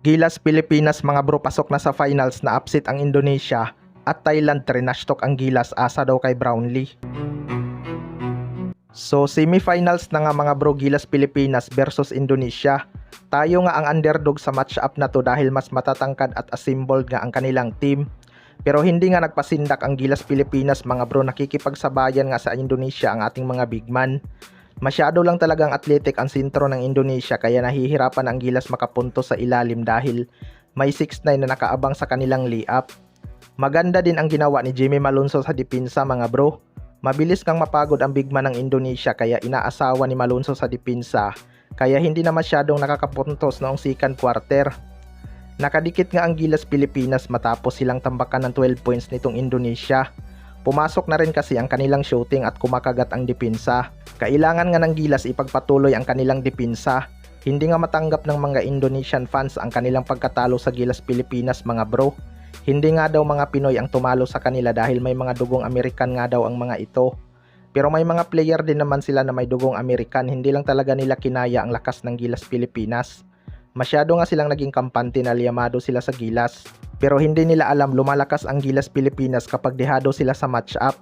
Gilas Pilipinas mga bro, pasok na sa finals, na upset ang Indonesia at Thailand, trinashtok ang Gilas, asa daw kay Brownlee. So semifinals na nga mga bro, Gilas Pilipinas versus Indonesia. Tayo nga ang underdog sa match-up na to dahil mas matatangkad at assembled nga ang kanilang team. Pero hindi nga nagpasindak ang Gilas Pilipinas mga bro, nakikipagsabayan nga sa Indonesia ang ating mga big man. Masyado lang talagang athletic ang sentro ng Indonesia kaya nahihirapan ang Gilas makapunto sa ilalim dahil may 6'9" na nakaabang sa kanilang layup. Maganda din ang ginawa ni Jimmy Malonzo sa depensa mga bro. Mabilis kang mapagod ang big man ng Indonesia kaya inaasawa ni Malonzo sa depensa kaya hindi na masyadong nakakapuntos noong second quarter. Nakadikit nga ang Gilas Pilipinas matapos silang tambakan ng 12 points nitong Indonesia. Pumasok na rin kasi ang kanilang shooting at kumakagat ang depensa. Kailangan nga ng Gilas ipagpatuloy ang kanilang depensa. Hindi nga matanggap ng mga Indonesian fans ang kanilang pagkatalo sa Gilas Pilipinas mga bro. Hindi nga daw mga Pinoy ang tumalo sa kanila dahil may mga dugong American nga daw ang mga ito. Pero may mga player din naman sila na may dugong American, hindi lang talaga nila kinaya ang lakas ng Gilas Pilipinas. Masyado nga silang naging kampante na liyamado sila sa Gilas. Pero hindi nila alam lumalakas ang Gilas Pilipinas kapag dehado sila sa match-up.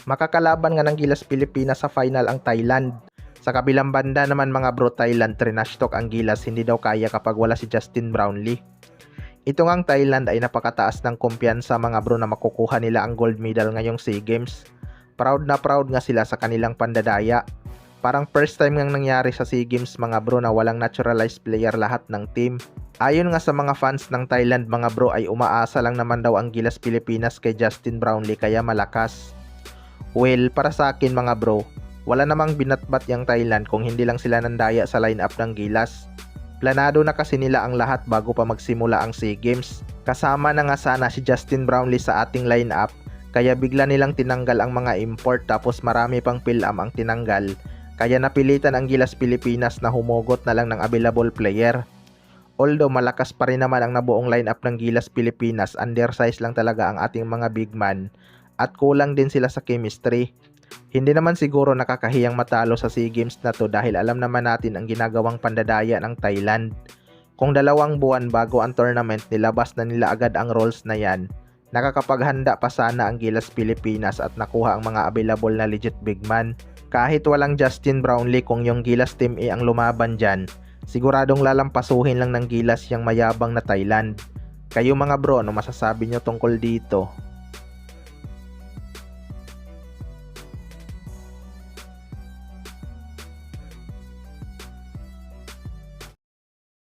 Makakalaban nga ng Gilas Pilipinas sa final ang Thailand. Sa kabilang banda naman mga bro, Thailand, trinashtok ang Gilas, hindi daw kaya kapag wala si Justin Brownlee. Ito ngang Thailand ay napakataas ng kumpiyansa mga bro na makukuha nila ang gold medal ngayong SEA Games. Proud na proud nga sila sa kanilang pandadaya. Parang first time ngang nangyari sa SEA Games mga bro na walang naturalized player lahat ng team. Ayon nga sa mga fans ng Thailand mga bro ay umaasa lang naman daw ang Gilas Pilipinas kay Justin Brownlee kaya malakas. Well, para sa akin mga bro, wala namang binatbat yung Thailand kung hindi lang sila nandaya sa lineup ng Gilas. Planado na kasi nila ang lahat bago pa magsimula ang SEA Games. Kasama na nga sana si Justin Brownlee sa ating lineup kaya bigla nilang tinanggal ang mga import tapos marami pang PhilAm ang tinanggal. Kaya napilitan ang Gilas Pilipinas na humugot na lang ng available player. Although malakas pa rin naman ang nabuong lineup ng Gilas Pilipinas, undersize lang talaga ang ating mga big man at kulang din sila sa chemistry. Hindi naman siguro nakakahiyang matalo sa SEA Games na to dahil alam naman natin ang ginagawang pandadaya ng Thailand. Kung 2 buwan bago ang tournament nilabas na nila agad ang roles na yan, nakakapaghanda pa sana ang Gilas Pilipinas at nakuha ang mga available na legit big man. Kahit walang Justin Brownlee, kung yung Gilas Team A ang lumaban dyan, siguradong lalampasuhin lang ng Gilas yung mayabang na Thailand. Kayo mga bro, ano masasabi nyo tungkol dito?